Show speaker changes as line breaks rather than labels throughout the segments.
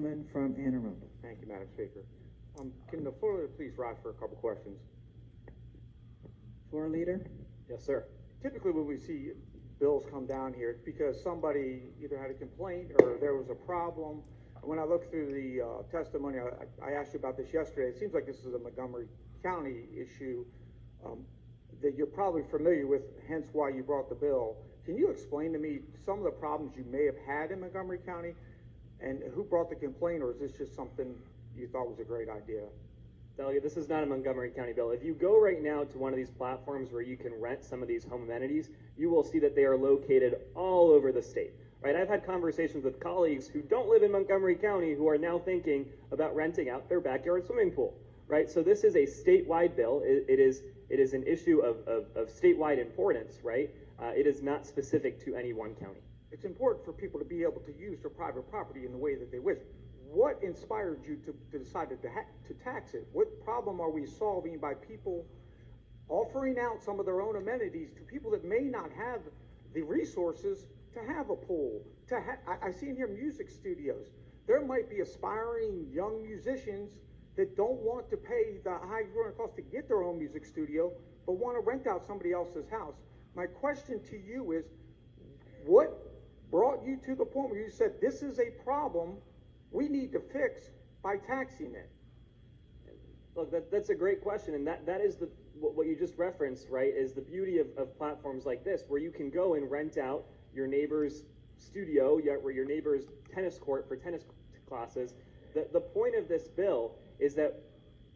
From Anne Arundel.
Thank you, Madam Speaker. Can the floor leader please rise for a couple questions?
Floor leader.
Yes, sir. Typically when we see bills come down here, it's because somebody either had a complaint or there was a problem. When I look through the testimony, I asked you about this yesterday. It seems like this is a Montgomery County issue that you're probably familiar with, hence why you brought the bill. Can you explain to me some of the problems you may have had in Montgomery County, and who brought the complaint, or is this just something you thought was a great idea?
Delegate, this is not a Montgomery County bill. If you go right now to one of these platforms where you can rent some of these home amenities, you will see that they are located all over the state. Right? I've had conversations with colleagues who don't live in Montgomery County who are now thinking about renting out their backyard swimming pool. Right? So this is a statewide bill. It is an issue of statewide importance. Right? It is not specific to any one county.
It's important for people to be able to use their private property in the way that they wish. What inspired you to decide to tax it? What problem are we solving by people offering out some of their own amenities to people that may not have the resources to have a pool? I see in here music studios. There might be aspiring young musicians that don't want to pay the high growing cost to get their own music studio, but want to rent out somebody else's house. My question to you is, what brought you to the point where you said this is a problem we need to fix by taxing it?
Look, that's a great question, and that is what you just referenced, right, is the beauty of platforms like this, where you can go and rent out your neighbor's studio, or your neighbor's tennis court for tennis classes. The point of this bill is that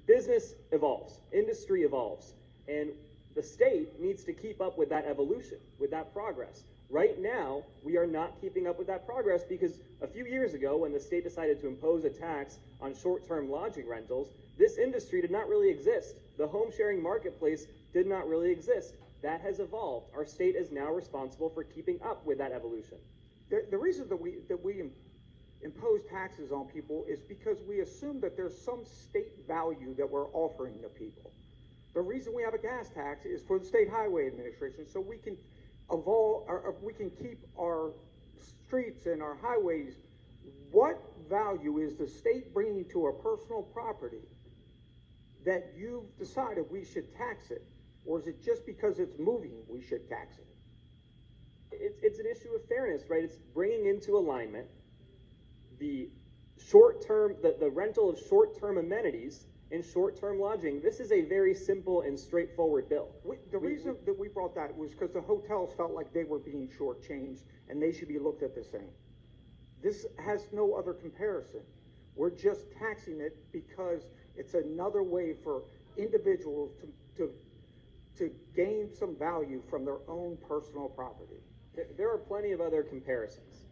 business evolves, industry evolves, and the state needs to keep up with that evolution, with that progress. Right now, we are not keeping up with that progress because a few years ago, when the state decided to impose a tax on short-term lodging rentals, this industry did not really exist. The home sharing marketplace did not really exist. That has evolved. Our state is now responsible for keeping up with that evolution.
The reason that we impose taxes on people is because we assume that there's some state value that we're offering to people. The reason we have a gas tax is for the State Highway Administration, so we can we can keep our streets and our highways. What value is the state bringing to a personal property that you've decided we should tax it? Or is it just because it's moving we should tax it?
It's an issue of fairness, right? It's bringing into alignment the short-term, the rental of short-term amenities and short-term lodging. This is a very simple and straightforward bill.
The reason that we brought that was because the hotels felt like they were being shortchanged and they should be looked at the same. This has no other comparison. We're just taxing it because it's another way for individuals to gain some value from their own personal property.
There are plenty of other comparisons.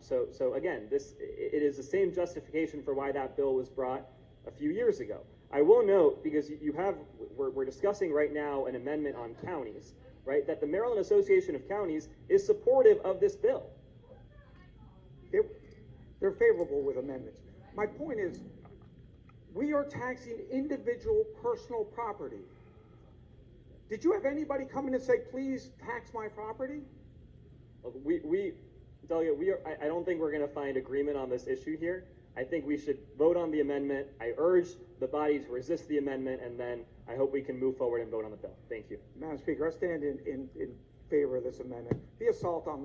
So again, it is the same justification for why that bill was brought a few years ago. I will note, because we're discussing right now an amendment on counties, right, that the Maryland Association of Counties is supportive of this bill.
They're favorable with amendments. My point is, we are taxing individual personal property. Did you have anybody come in and say, please tax my property?
Delegate, I don't think we're going to find agreement on this issue here. I think we should vote on the amendment. I urge the body to resist the amendment, and then I hope we can move forward and vote on the bill. Thank you.
Madam Speaker, I stand in favor of this amendment. The assault on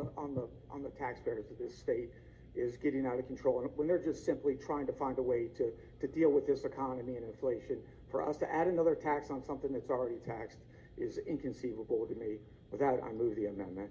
the taxpayers of this state is getting out of control, and when they're just simply trying to find a way to deal with this economy and inflation, for us to add another tax on something that's already taxed is inconceivable to me. With that, I move the amendment.